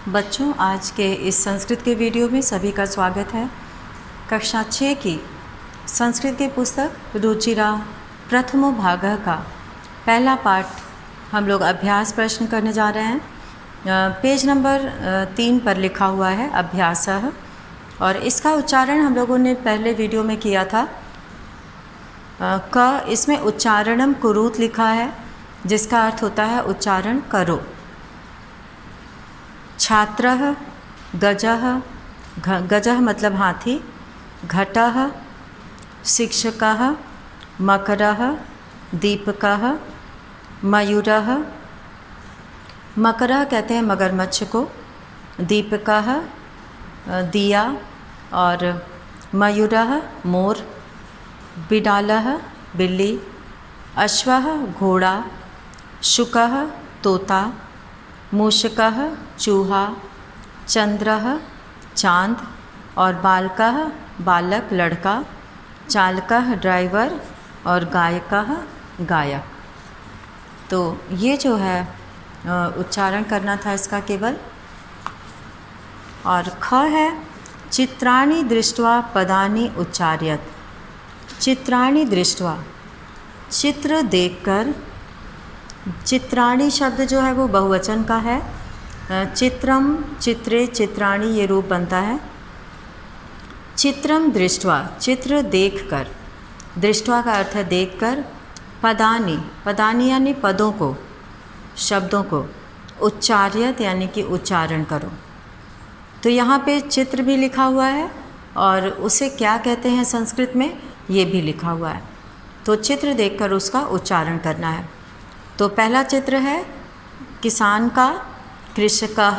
बच्चों, आज के इस संस्कृत के वीडियो में सभी का स्वागत है। कक्षा 6 की संस्कृत की पुस्तक रुचिरा प्रथमो भागः का पहला पाठ हम लोग अभ्यास प्रश्न करने जा रहे हैं। पेज नंबर 3 पर लिखा हुआ है अभ्यासः, और इसका उच्चारण हम लोगों ने पहले वीडियो में किया था। क इसमें उच्चारणम कुरुत लिखा है, जिसका अर्थ होता है उच्चारण करो। छात्रः, गजः, गजः मतलब हाथी, घटः, शिक्षकः, मकरः, दीपकः, मयूरः। मकरः कहते हैं मगरमच्छ को, दीपकः दिया, और मयूरः मोर, बिडालः बिल्ली, अश्वः घोड़ा, शुकः तोता, मूषकः चूहा, चंद्रः चाँद, और बालकः बालक लड़का, चालकः ड्राइवर, और गायकः गायक। तो ये जो है उच्चारण करना था इसका केवल। और ख है चित्राणि दृष्ट्वा पदानि उच्चार्यत। चित्राणि दृष्ट्वा, चित्र देखकर। चित्राणि शब्द जो है वो बहुवचन का है। चित्रम, चित्रे, चित्राणि ये रूप बनता है। चित्रम दृष्ट्वा, चित्र देखकर। दृष्ट्वा का अर्थ है देखकर। पदानि, पदानि यानी पदों को, शब्दों को। उच्चार्यत यानी कि उच्चारण करो। तो यहाँ पे चित्र भी लिखा हुआ है और उसे क्या कहते हैं संस्कृत में ये भी लिखा हुआ है। तो चित्र देखकर उसका उच्चारण करना है। तो पहला चित्र है किसान का, कृषकः,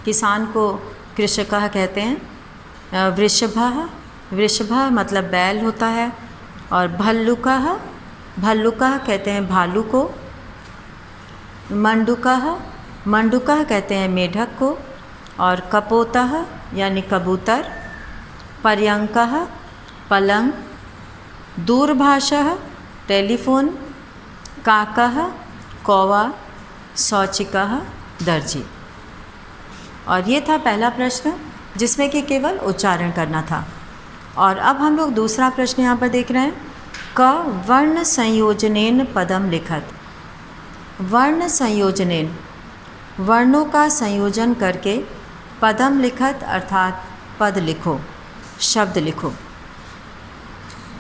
किसान को कृषकः कहते हैं। वृषभः, वृषभः मतलब बैल होता है। और भल्लुकः, भल्लुकः कहते हैं भालू को। मंडूकः, मंडूकः कहते हैं मेढक को। और कपोतः यानी कबूतर। पर्यंकः पलंग। दूरभाषः टेलीफोन। काकः कौवा। शौचिकः दर्जी। और ये था पहला प्रश्न, जिसमें कि केवल उच्चारण करना था। और अब हम लोग दूसरा प्रश्न यहाँ पर देख रहे हैं। क वर्ण संयोजनेन पदम लिखत। वर्ण संयोजनेन, वर्णों का संयोजन करके पदम लिखत अर्थात पद लिखो, शब्द लिखो।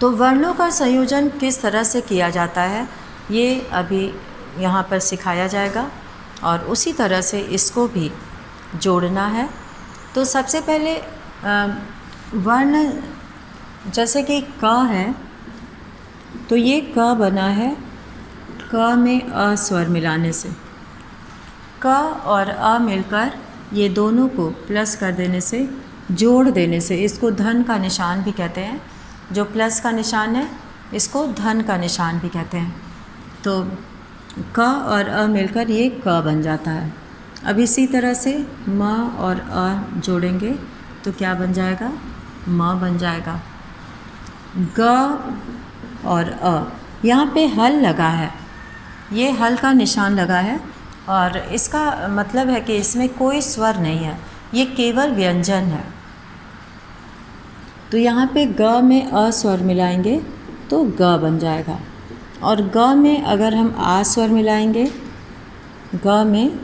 तो वर्णों का संयोजन किस तरह से किया जाता है ये अभी यहाँ पर सिखाया जाएगा, और उसी तरह से इसको भी जोड़ना है। तो सबसे पहले वर्ण, जैसे कि क है, तो ये क बना है क में अ स्वर मिलाने से। क और अ मिलकर ये दोनों को प्लस कर देने से, जोड़ देने से, इसको धन का निशान भी कहते हैं। जो प्लस का निशान है इसको धन का निशान भी कहते हैं। तो क और अ मिलकर ये क बन जाता है। अब इसी तरह से म और अ जोड़ेंगे तो क्या बन जाएगा? म बन जाएगा। ग और अ, यहाँ पे हल लगा है, ये हल का निशान लगा है, और इसका मतलब है कि इसमें कोई स्वर नहीं है, ये केवल व्यंजन है। तो यहाँ पे ग में अ स्वर मिलाएंगे तो ग बन जाएगा। और ग में अगर हम आ स्वर मिलाएंगे, ग में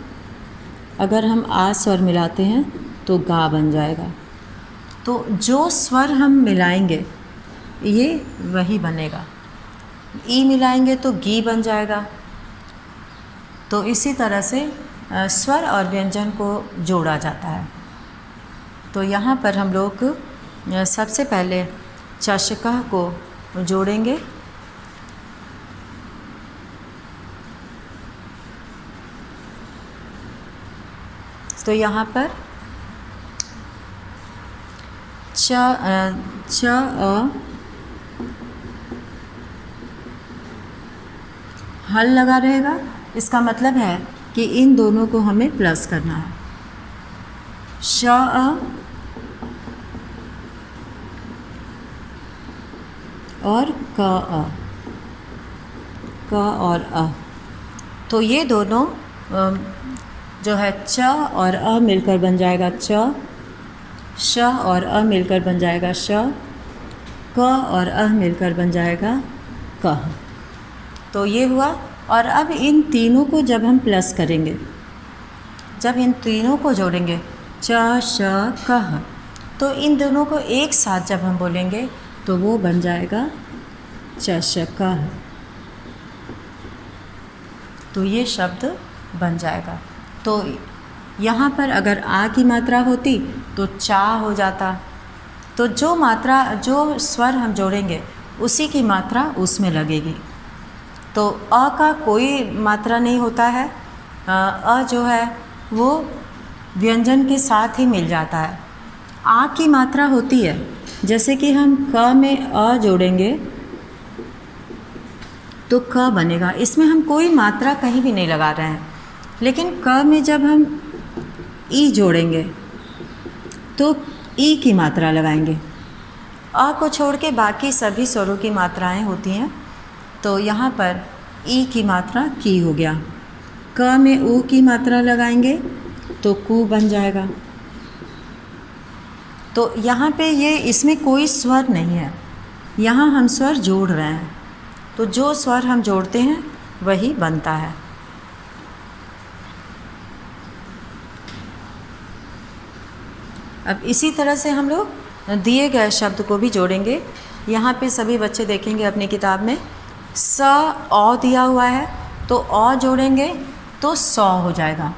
अगर हम आ स्वर मिलाते हैं तो गा बन जाएगा। तो जो स्वर हम मिलाएंगे ये वही बनेगा। ई मिलाएंगे तो गी बन जाएगा। तो इसी तरह से स्वर और व्यंजन को जोड़ा जाता है। तो यहाँ पर हम लोग सबसे पहले चषकः को जोड़ेंगे। तो यहाँ पर च अ हल लगा रहेगा। इसका मतलब है कि इन दोनों को हमें प्लस करना है। श अ और क अ, क और अ, तो ये दोनों जो है च और अ मिलकर बन जाएगा च, श और अ मिलकर बन जाएगा श, क और अ मिलकर बन जाएगा क। तो ये हुआ। और अब इन तीनों को जब हम प्लस करेंगे, जब इन तीनों को जोड़ेंगे च श कह, तो इन दोनों को एक साथ जब हम बोलेंगे तो वो बन जाएगा चषकः। तो ये शब्द बन जाएगा। तो यहाँ पर अगर आ की मात्रा होती तो चा हो जाता। तो जो मात्रा, जो स्वर हम जोड़ेंगे उसी की मात्रा उसमें लगेगी। तो अ का कोई मात्रा नहीं होता है, अ जो है वो व्यंजन के साथ ही मिल जाता है। आ की मात्रा होती है, जैसे कि हम क में अ जोड़ेंगे तो क बनेगा, इसमें हम कोई मात्रा कहीं भी नहीं लगा रहे हैं। लेकिन क में जब हम ई जोड़ेंगे तो ई की मात्रा लगाएंगे। अ को छोड़ के बाकी सभी स्वरों की मात्राएं होती हैं। तो यहाँ पर ई की मात्रा की हो गया। क में ऊ की मात्रा लगाएंगे तो कु बन जाएगा। तो यहाँ पे ये, इसमें कोई स्वर नहीं है, यहाँ हम स्वर जोड़ रहे हैं। तो जो स्वर हम जोड़ते हैं वही बनता है। अब इसी तरह से हम लोग दिए गए शब्द को भी जोड़ेंगे। यहाँ पे सभी बच्चे देखेंगे अपनी किताब में स औ दिया हुआ है, तो औ जोड़ेंगे तो सौ हो जाएगा।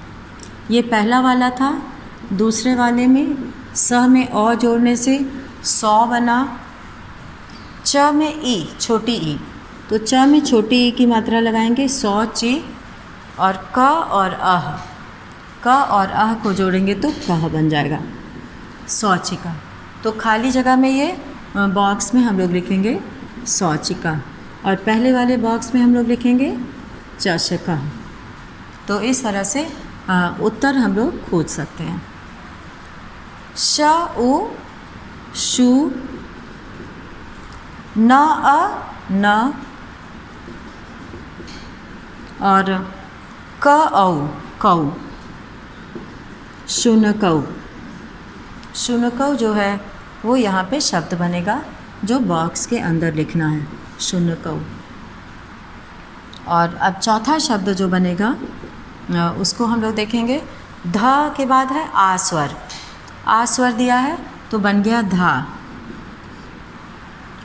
ये पहला वाला था। दूसरे वाले में स में औ जोड़ने से सौ बना। च में ई, छोटी ई, तो च में छोटी ई की मात्रा लगाएंगे सौ ची। और क और अह, क और अह को जोड़ेंगे तो कह बन जाएगा, सौचिका। तो खाली जगह में ये बॉक्स में हम लोग लिखेंगे सौचिका, और पहले वाले बॉक्स में हम लोग लिखेंगे चषका। तो इस तरह से उत्तर हम लोग खोज सकते हैं। श उ शु, न अ न, और क औ कौ, शुनकौ। शुनकौ जो है वो यहाँ पे शब्द बनेगा जो बॉक्स के अंदर लिखना है, शुनकौ। और अब चौथा शब्द जो बनेगा उसको हम लोग देखेंगे। ध के बाद है आ स्वर। आ स्वर दिया है तो बन गया धा।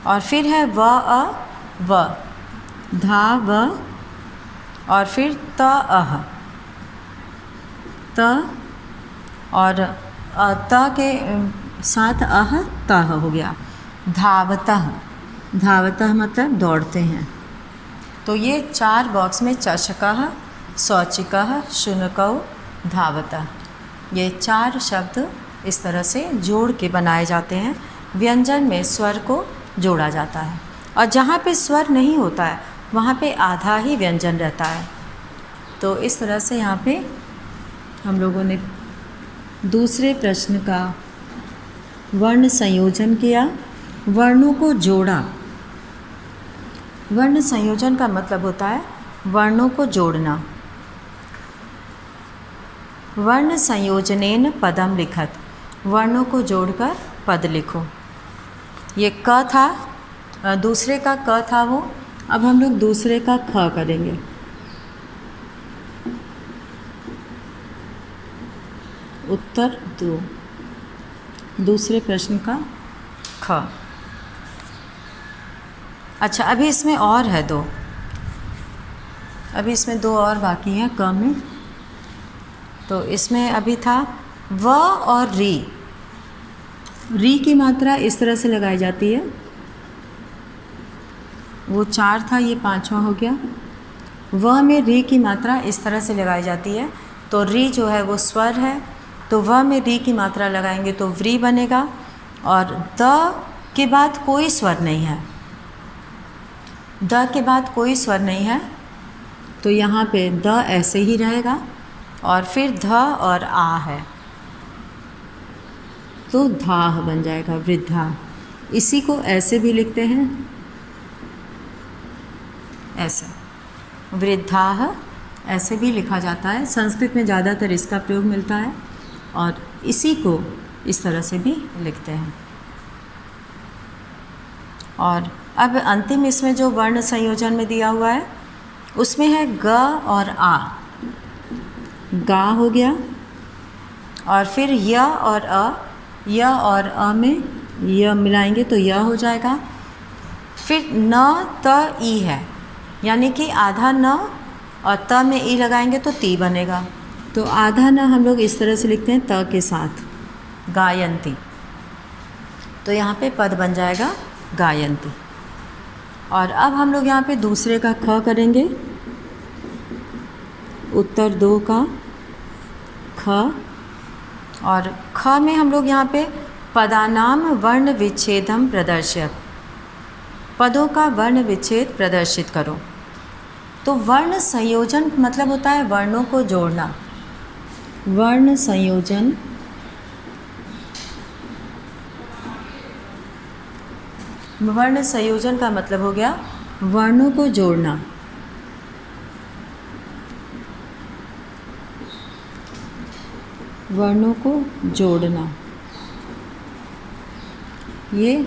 और फिर है व अ व, धा व, और फिर त अह, त, और त के साथ अह तह हो गया, धावतः। धावतः मतलब दौड़ते हैं। तो ये चार बॉक्स में चषकः, शौचिकः, शुनकौ, धावतः, ये चार शब्द इस तरह से जोड़ के बनाए जाते हैं। व्यंजन में स्वर को जोड़ा जाता है, और जहाँ पे स्वर नहीं होता है वहाँ पे आधा ही व्यंजन रहता है। तो इस तरह से यहाँ पे हम लोगों ने दूसरे प्रश्न का वर्ण संयोजन किया, वर्णों को जोड़ा। वर्ण संयोजन का मतलब होता है वर्णों को जोड़ना। वर्ण संयोजनेन पदम लिखत, वर्णों को जोड़कर पद लिखो। ये क था, दूसरे का क था वो, अब हम लोग दूसरे का ख करेंगे। उत्तर 2, दूसरे प्रश्न का ख। अच्छा, अभी इसमें और है 2, अभी इसमें 2 और बाकी हैं क में। तो इसमें अभी था व और री। री की मात्रा इस तरह से लगाई जाती है, वो 4 था, ये 5वां हो गया। व में री की मात्रा इस तरह से लगाई जाती है। तो री जो है वो स्वर है, तो व में री की मात्रा लगाएंगे तो व्री बनेगा। और द के बाद कोई स्वर नहीं है, द के बाद कोई स्वर नहीं है, तो यहाँ पे द ऐसे ही रहेगा, और फिर ध और आ है तो धाह बन जाएगा, वृद्धा। इसी को ऐसे भी लिखते हैं, ऐसे, वृद्धाः ऐसे भी लिखा जाता है। संस्कृत में ज़्यादातर इसका प्रयोग मिलता है और इसी को इस तरह से भी लिखते हैं। और अब अंतिम इसमें जो वर्ण संयोजन में दिया हुआ है उसमें है ग और आ। गा हो गया और फिर य और अ, य और अ में य मिलाएंगे तो य हो जाएगा। फिर न त ई है, यानी कि आधा न और त में ई लगाएंगे तो ती बनेगा। तो आधा न हम लोग इस तरह से लिखते हैं त के साथ, गायंती। तो यहाँ पे पद बन जाएगा गायंती। और अब हम लोग यहाँ पे दूसरे का ख करेंगे, उत्तर 2 का ख। और ख में हम लोग यहाँ पे पदानाम वर्ण विच्छेदम प्रदर्शयत्, पदों का वर्ण विच्छेद प्रदर्शित करो। तो वर्ण संयोजन मतलब होता है वर्णों को जोड़ना। वर्ण संयोजन का मतलब हो गया वर्णों को जोड़ना। वर्णों को जोड़ना ये।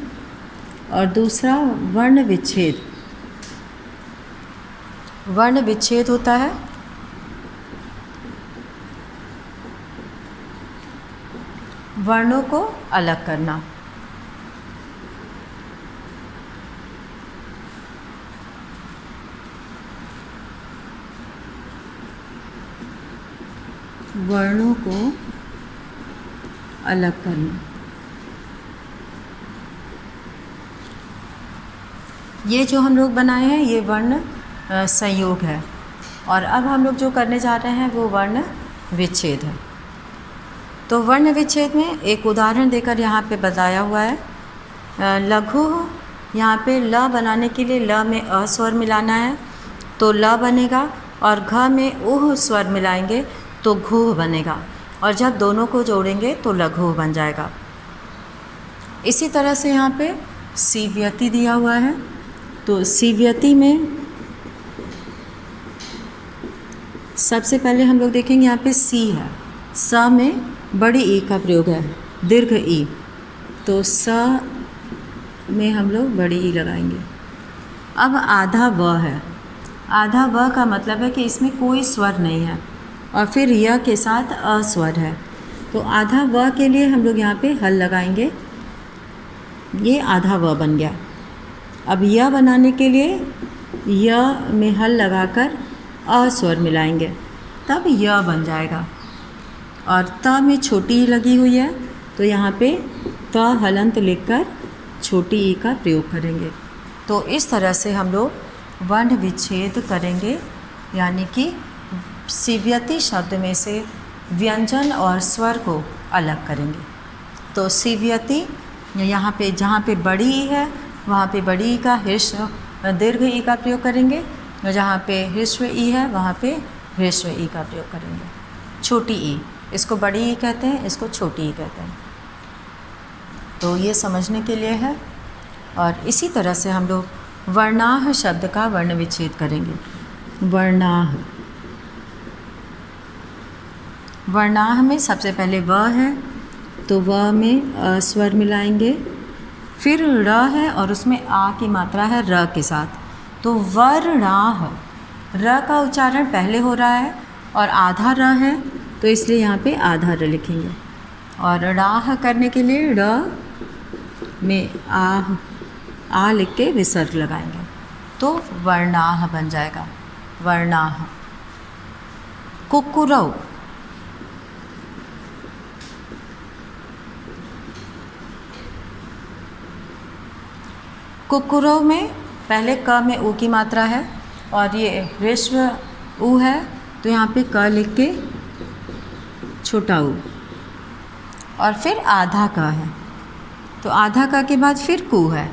और दूसरा वर्ण विच्छेद। वर्ण विच्छेद होता है वर्णों को अलग करना। वर्णों को अलग करना, ये जो हम लोग बनाए हैं ये वर्ण संयोग है। और अब हम लोग जो करने जा रहे हैं वो वर्ण विच्छेद है। तो वर्ण विच्छेद में एक उदाहरण देकर यहाँ पे बताया हुआ है। लघु, यहाँ पे ल बनाने के लिए ल में अ स्वर मिलाना है तो ल बनेगा, और घ में उह स्वर मिलाएंगे तो घुह बनेगा, और जब दोनों को जोड़ेंगे तो लघु बन जाएगा। इसी तरह से यहाँ पे सीव्यति दिया हुआ है। तो सीव्यति में सबसे पहले हम लोग देखेंगे यहाँ पे सी है, स में बड़ी ई का प्रयोग है, दीर्घ ई। तो स में हम लोग बड़ी ई लगाएंगे। अब आधा व है। आधा व का मतलब है कि इसमें कोई स्वर नहीं है और फिर य के साथ अ स्वर है। तो आधा व के लिए हम लोग यहाँ पे हल लगाएंगे, ये आधा व बन गया। अब य बनाने के लिए य में हल लगाकर अ स्वर मिलाएंगे तब य बन जाएगा। और त में छोटी ई लगी हुई है तो यहाँ पे त हलंत लिखकर छोटी ई का प्रयोग करेंगे। तो इस तरह से हम लोग वर्ण विच्छेद करेंगे, यानी कि सीव्यति शब्द में से व्यंजन और स्वर को अलग करेंगे। तो सीव्यति यहाँ पे जहाँ पे बड़ी ई है वहाँ पे बड़ी ई का ह्रस्व दीर्घ ई का प्रयोग करेंगे, और जहाँ पे ह्रस्व ई है वहाँ पे ह्रस्व ई का प्रयोग करेंगे। छोटी ई, इसको बड़ी ई कहते हैं, इसको छोटी ई कहते हैं। तो ये समझने के लिए है। और इसी तरह से हम लोग वर्णाह शब्द का वर्ण विच्छेद करेंगे। वर्णाह, वर्णाह में सबसे पहले व है तो व में अ स्वर मिलाएंगे, फिर र है और उसमें आ की मात्रा है र के साथ, तो वर्णाह। र का उच्चारण पहले हो रहा है और आधा र है तो इसलिए यहाँ पे आधा र लिखेंगे। और राह करने के लिए र में आ लिख के विसर्ग लगाएंगे तो वर्णाह बन जाएगा। वर्णाह। कुक्कुरौ, कुक्कुरौ में पहले क में ऊ की मात्रा है और ये ह्रस्व ऊ है तो यहाँ पे क लिख के छोटा ऊ, और फिर आधा क है तो आधा क के बाद फिर कू है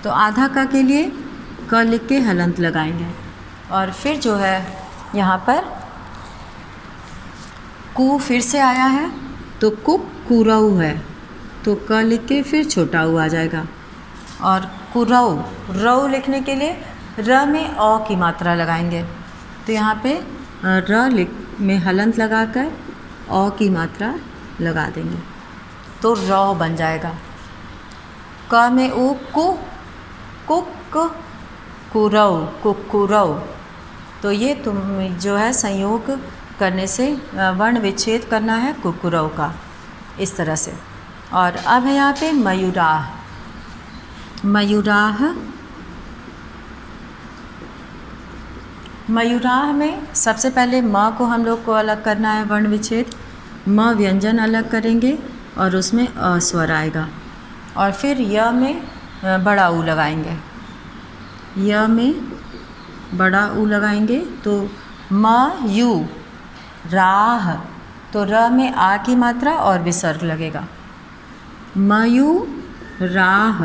तो आधा क के लिए क लिख के हलंत लगाएंगे। और फिर जो है यहाँ पर कू फिर से आया है तो कुक्कुरौ है तो क लिख के फिर छोटा ऊ आ जाएगा। और कुरौ, रौ लिखने के लिए र में औ की मात्रा लगाएंगे तो यहाँ पे में हलंत लगाकर औ की मात्रा लगा देंगे तो रौ बन जाएगा। क में उ कु कुक कुरौ कुकुरौ। तो ये तुम जो है संयोग करने से वर्ण विच्छेद करना है कुकुरौ का, इस तरह से। और अब है यहाँ पे मयूराह। मयूराह, मयूराह में सबसे पहले म को हम लोग को अलग करना है, वर्ण विच्छेद। म व्यंजन अलग करेंगे और उसमें अ स्वर आएगा, और फिर य में बड़ा ऊ लगाएंगे। य में बड़ा ऊ लगाएंगे तो म यू राह, तो र में आ की मात्रा और विसर्ग लगेगा। मयू राह,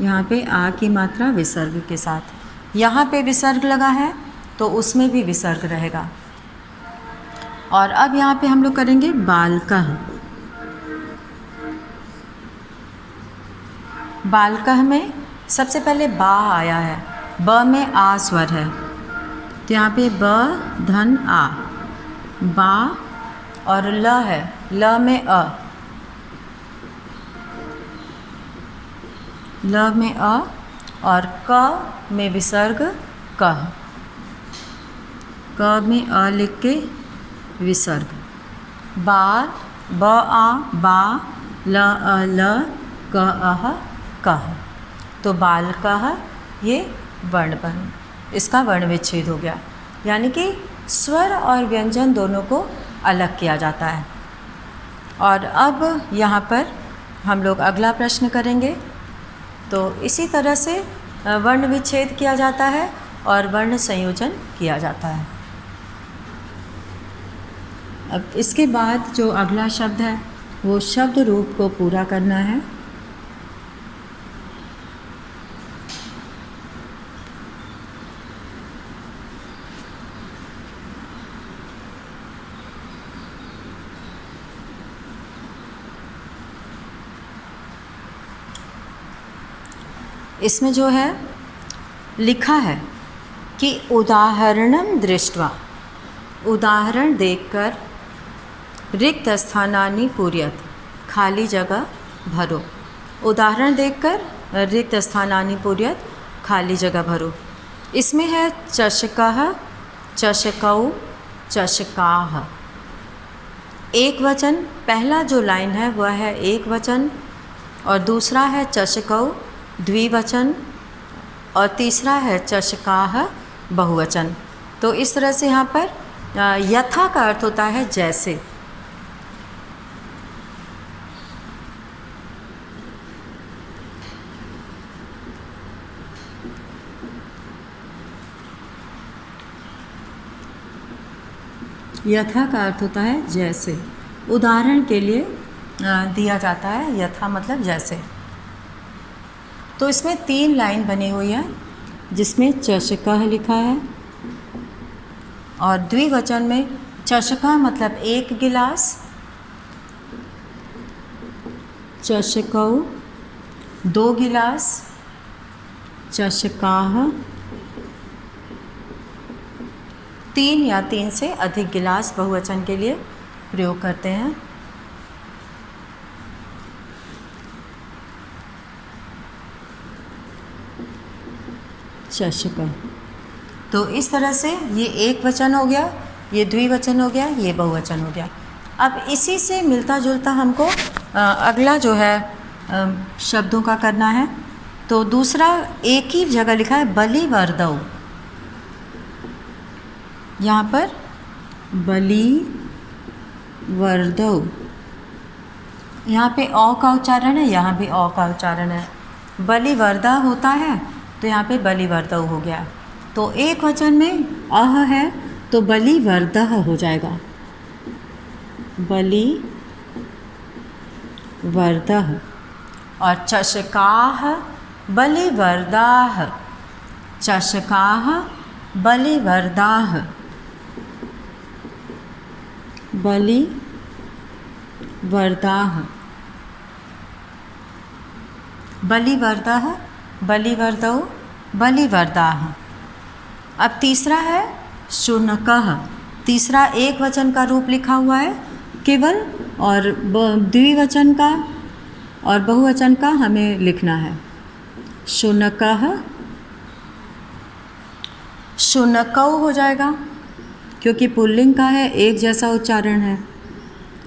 यहाँ पे आ की मात्रा विसर्ग के साथ। यहाँ पे विसर्ग लगा है तो उसमें भी विसर्ग रहेगा। और अब यहाँ पे हम लोग करेंगे बालकः। बालकः में सबसे पहले बा आया है, ब में आ स्वर है, तो यहाँ पे ब धन आ, बा। और ल है, ल में अ, ल में अ, और क में विसर्ग कह, क में अ लिख के विसर्ग। बार, ब आ बा, ल अ ल, क अह कह। तो बालकः ये वर्ण बन, इसका वर्ण विच्छेद हो गया, यानी कि स्वर और व्यंजन दोनों को अलग किया जाता है। और अब यहाँ पर हम लोग अगला प्रश्न करेंगे। तो इसी तरह से वर्ण विच्छेद किया जाता है और वर्ण संयोजन किया जाता है। अब इसके बाद जो अगला शब्द है वो शब्द रूप को पूरा करना है। इसमें जो है लिखा है कि उदाहरणं दृष्ट्वा, उदाहरण देखकर, रिक्त स्थानानि पूरयत, खाली जगह भरो। उदाहरण देखकर रिक्त स्थानानि पूरयत, खाली जगह भरो। इसमें है चषकः, चषकौ, चषकाः। एक वचन, पहला जो लाइन है वह है एक वचन, और दूसरा है चषकौ द्विवचन, और तीसरा है चषकाः बहुवचन। तो इस तरह से यहाँ पर यथा का अर्थ होता है जैसे। यथा का अर्थ होता है जैसे, उदाहरण के लिए दिया जाता है यथा मतलब जैसे। तो इसमें 3 लाइन बनी हुई है, जिसमें चषकः लिखा है, और द्विवचन में चषकः मतलब 1 गिलास, चषकौ 2 गिलास, चषकाः 3 या 3 से अधिक गिलास बहुवचन के लिए प्रयोग करते हैं। चषकः। तो इस तरह से ये एक वचन हो गया, ये द्विवचन हो गया, ये बहुवचन हो गया। अब इसी से मिलता जुलता हमको अगला जो है शब्दों का करना है। तो दूसरा एक ही जगह लिखा है बलिवर्दौ, यहाँ पर बलिवर्दौ, यहाँ पे औ का उच्चारण है, यहाँ भी औ का उच्चारण है। बलिवर्दा होता है तो यहाँ पे बलिवर्दौ हो गया। तो एक वचन में अह है तो बलिवर्दः हो जाएगा, बलिवर्दः। और चषकाः बलिवर्दाः, चषकाः बलिवर्दाः, बलिवर्दाः, बलिवर्दः, बलिवर्दौ, बलिवर्दाः। अब तीसरा है शुनकः। तीसरा एक वचन का रूप लिखा हुआ है केवल, और द्विवचन का और बहुवचन का हमें लिखना है। शुनकः, शुनकौ हो जाएगा क्योंकि पुल्लिंग का है, एक जैसा उच्चारण है।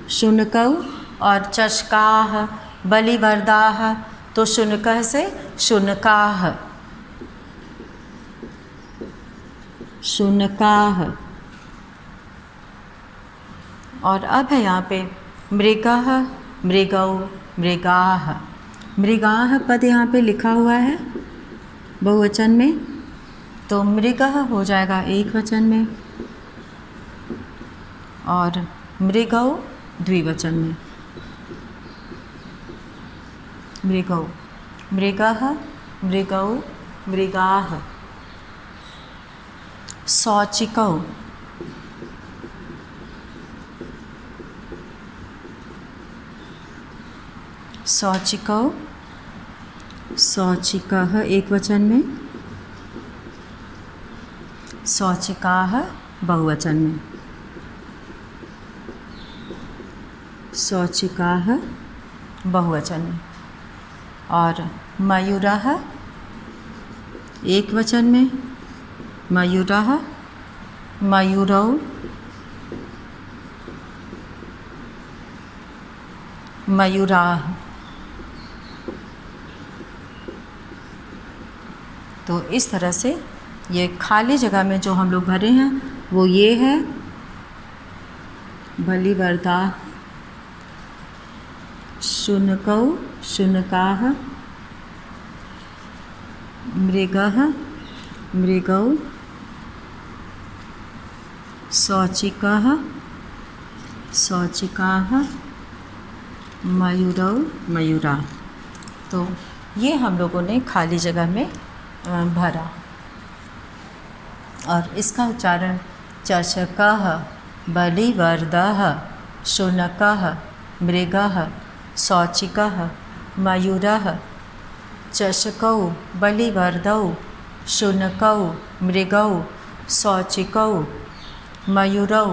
शुनकौ। और चषकाः, बलिवर्दाः, तो शुनकः से शुनकाः, शुनकाः। और अब है यहाँ पे मृगः, मृगौ, मृगाः। मृगाः पद यहाँ पे लिखा हुआ है बहुवचन में, तो मृगः हो जाएगा एक वचन में और मृगौ द्विवचन में। मृगौ, मृगः, मृगौ, मृगाः। शौचिकौ, शौचिकौ, शौचिकः एक वचन में, शौचिकाः बहुवचन में। शौचिकाः बहुवचन में। और मयूरः एक वचन में, मयूरः, मयूरौ, मयूराः। तो इस तरह से ये खाली जगह में जो हम लोग भरे हैं वो ये है बलिवर्दाः, शुनकौ, शुनकाः, मृगः, मृगौ, शौचिकः, शौचिकाः, मयूरौ, मयूरा। तो ये हम लोगों ने खाली जगह में भरा। और इसका उच्चारण चषकः, बलिवर्दः, शुनकः, मृगः, शौचिकः, मयूरः, चषकौ, बलिवर्दौ, शुनकौ, मृगौ, शौचिकौ, मयूरौ,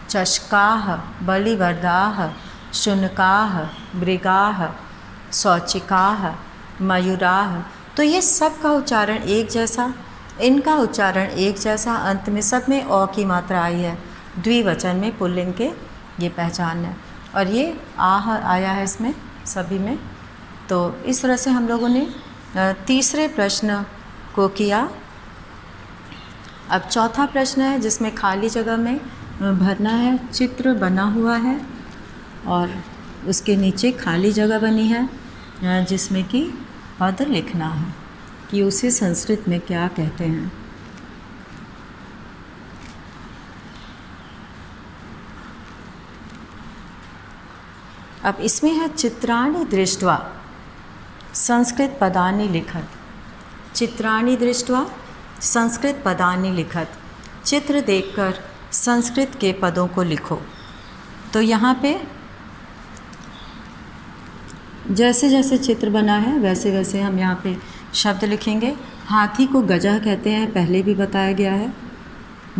चषकाः, बलिवर्दाः, शुनकाः, मृगाः, शौचिकाः, मयूराः। तो ये सब का उच्चारण एक जैसा, इनका उच्चारण एक जैसा, अंत में सब में अ की मात्रा आई है, द्विवचन में पुल्लिंग के, ये पहचान है। और ये आह आया है इसमें सभी में। तो इस तरह से हम लोगों ने तीसरे प्रश्न को किया। अब चौथा प्रश्न है जिसमें खाली जगह में भरना है। चित्र बना हुआ है और उसके नीचे खाली जगह बनी है जिसमें कि पद लिखना है कि उसे संस्कृत में क्या कहते हैं। अब इसमें है चित्राणि दृष्ट्वा संस्कृत पदानि लिखत। चित्राणि दृष्ट्वा संस्कृत पदानि लिखत। चित्र देखकर संस्कृत के पदों को लिखो। तो यहाँ पे जैसे जैसे चित्र बना है वैसे वैसे हम यहाँ पे शब्द लिखेंगे। हाथी को गजह कहते हैं, पहले भी बताया गया है।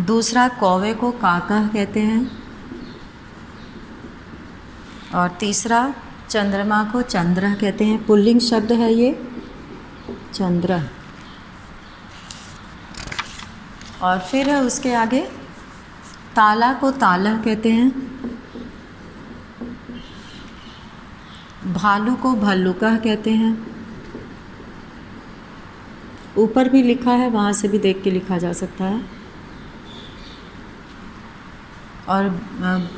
दूसरा, कौवे को काकह कहते हैं। और तीसरा, चंद्रमा को चंद्र कहते हैं। पुल्लिंग शब्द है ये, चंद्र। और फिर उसके आगे ताला को तालह कहते हैं। भालू को भल्लुकह कहते हैं। ऊपर भी लिखा है, वहाँ से भी देख के लिखा जा सकता है। और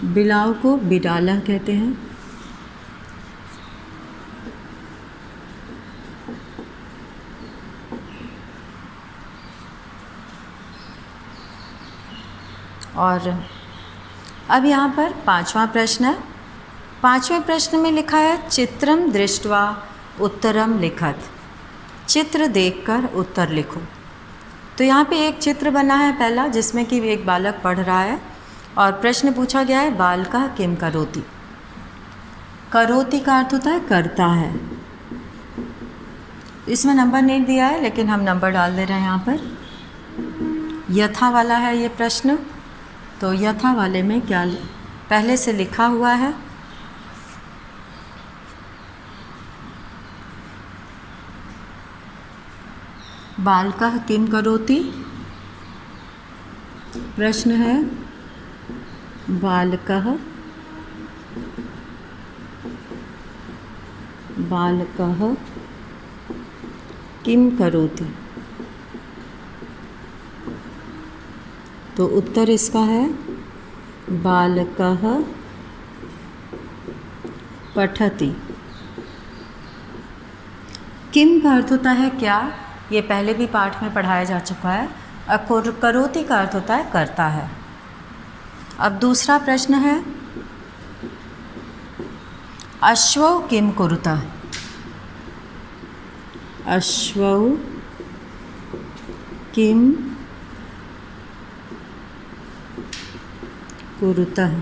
बिलाव को बिडालह कहते हैं। और अब यहाँ पर पांचवा प्रश्न है। पांचवें प्रश्न में लिखा है चित्रम दृष्ट्वा उत्तरम लिखत। चित्र देखकर उत्तर लिखो। तो यहाँ पे एक चित्र बना है पहला, जिसमें कि एक बालक पढ़ रहा है और प्रश्न पूछा गया है बालकः किम करोति। करोति का अर्थ होता है करता है। इसमें नंबर नहीं दिया है लेकिन हम नंबर डाल दे रहे हैं यहाँ पर। यथा वाला है ये प्रश्न। तो यथा वाले में क्या पहले से लिखा हुआ है, बालकः किम करोति। प्रश्न है बालकः किम करोति। तो उत्तर इसका है बालकः पठति। किम का अर्थ होता है क्या, ये पहले भी पाठ में पढ़ाया जा चुका है। और करोति का अर्थ होता है करता है। अब दूसरा प्रश्न है अश्वौ किम कुरुतः। अश्वौ किम कुरुतः।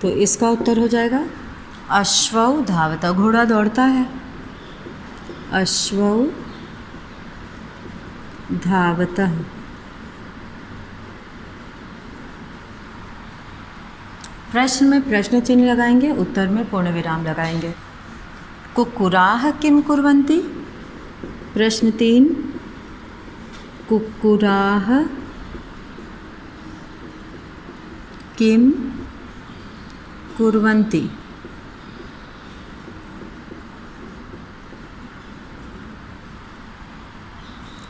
तो इसका उत्तर हो जाएगा अश्वौ धावतः, घोड़ा दौड़ता है। अश्वौ धावतः। प्रश्न में प्रश्न चिन्ह लगाएंगे, उत्तर में पूर्ण विराम लगाएंगे। कुक्कुराः किम कुर्वन्ति। प्रश्न 3, कुक्कुराः किम कुर्वन्ति।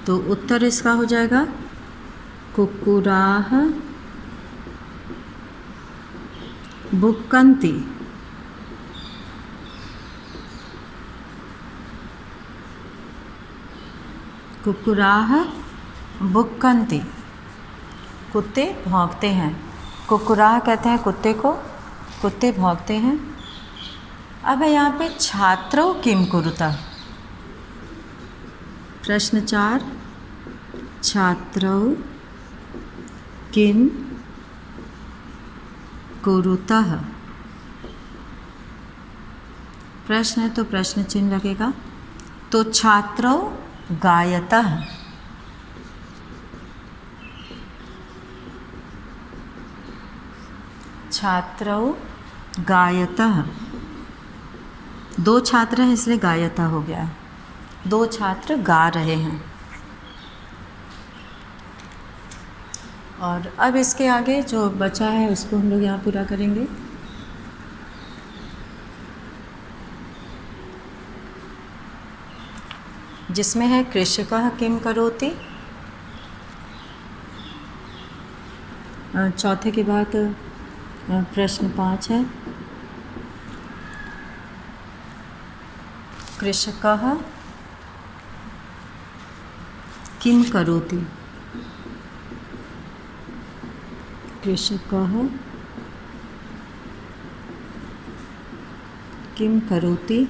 तो उत्तर इसका हो जाएगा कुक्कुराः भुक्कन्ति। कुक्कुराः भुक्कन्ति, कुत्ते भौंकते हैं। कुक्कुराः कहते हैं कुत्ते को, कुत्ते भौंकते हैं। अब है यहाँ पे छात्रौ किम कुरुतः। प्रश्न 4, छात्रौ किम कुरुतः। प्रश्न है तो प्रश्न चिन्ह लगेगा। तो छात्रौ गायतः। छात्रौ गायतः। 2 छात्र हैं इसलिए गायतः हो गया। 2 छात्र गा रहे हैं। और अब इसके आगे जो बचा है उसको हम लोग यहाँ पूरा करेंगे। जिसमें है कृषकः किम करोति। चौथे के बाद प्रश्न 5 है कृषकः किम करोति। कृषकः किम करोति।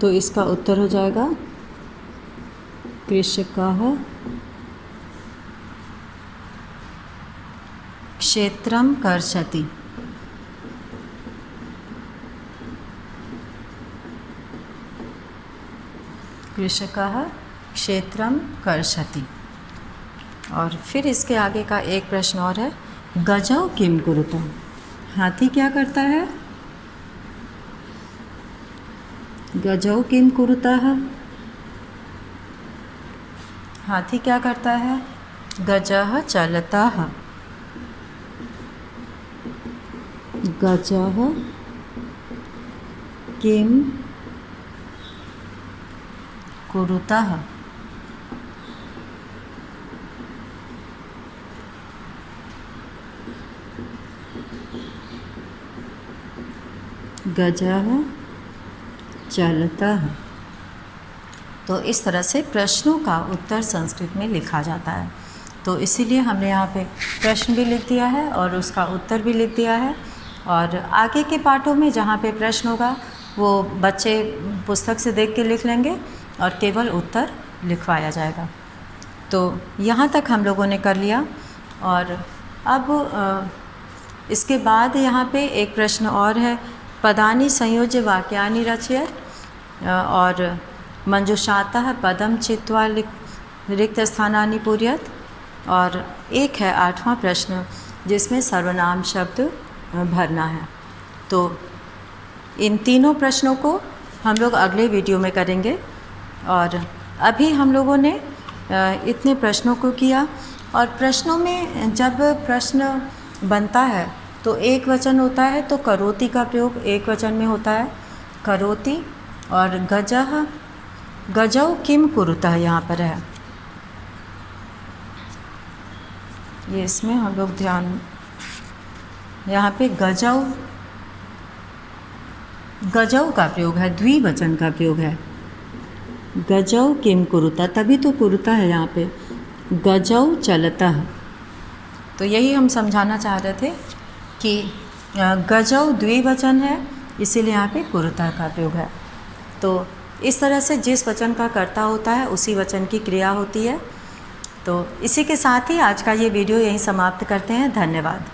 तो इसका उत्तर हो जाएगा कृषकः क्षेत्रं कर्षति। कृषकः क्षेत्रं कर्षति। और फिर इसके आगे का एक प्रश्न और है गजौ किम कुरुतः। हाथी क्या करता है। गजौ किम कुरुतः। हाथी क्या करता है। गजः चलतः। गजः किम कुरुतः। गजः चलतः। तो इस तरह से प्रश्नों का उत्तर संस्कृत में लिखा जाता है। तो इसीलिए हमने यहाँ पे प्रश्न भी लिख दिया है और उसका उत्तर भी लिख दिया है। और आगे के पाठों में जहाँ पे प्रश्न होगा वो बच्चे पुस्तक से देख के लिख लेंगे और केवल उत्तर लिखवाया जाएगा। तो यहाँ तक हम लोगों ने कर लिया। और अब इसके बाद यहाँ पे एक प्रश्न और है पदानि संयोज्य वाक्यानि रचय और मंजुषातः पदम चित्वा रिक्त स्थानानि पूर्यत, और एक है 8वां प्रश्न जिसमें सर्वनाम शब्द भरना है। तो इन तीनों प्रश्नों को हम लोग अगले वीडियो में करेंगे। और अभी हम लोगों ने इतने प्रश्नों को किया, और प्रश्नों में जब प्रश्न बनता है तो एक वचन होता है, तो करोति का प्रयोग एक वचन में होता है, करोति। और गजः, गजौ किम कुरुतः यहाँ पर है, ये इसमें हम लोग ध्यान, यहाँ पे गजौ, गजौ का प्रयोग है, द्विवचन का प्रयोग है, गजौ किम कुरुतः, तभी तो कुरुतः है यहाँ पे, गजौ चलतः। तो यही हम समझाना चाह रहे थे कि गजौ द्विवचन है, इसीलिए यहाँ पे कुरुतः का प्रयोग है। तो इस तरह से जिस वचन का कर्ता होता है उसी वचन की क्रिया होती है। तो इसी के साथ ही आज का ये वीडियो यहीं समाप्त करते हैं। धन्यवाद।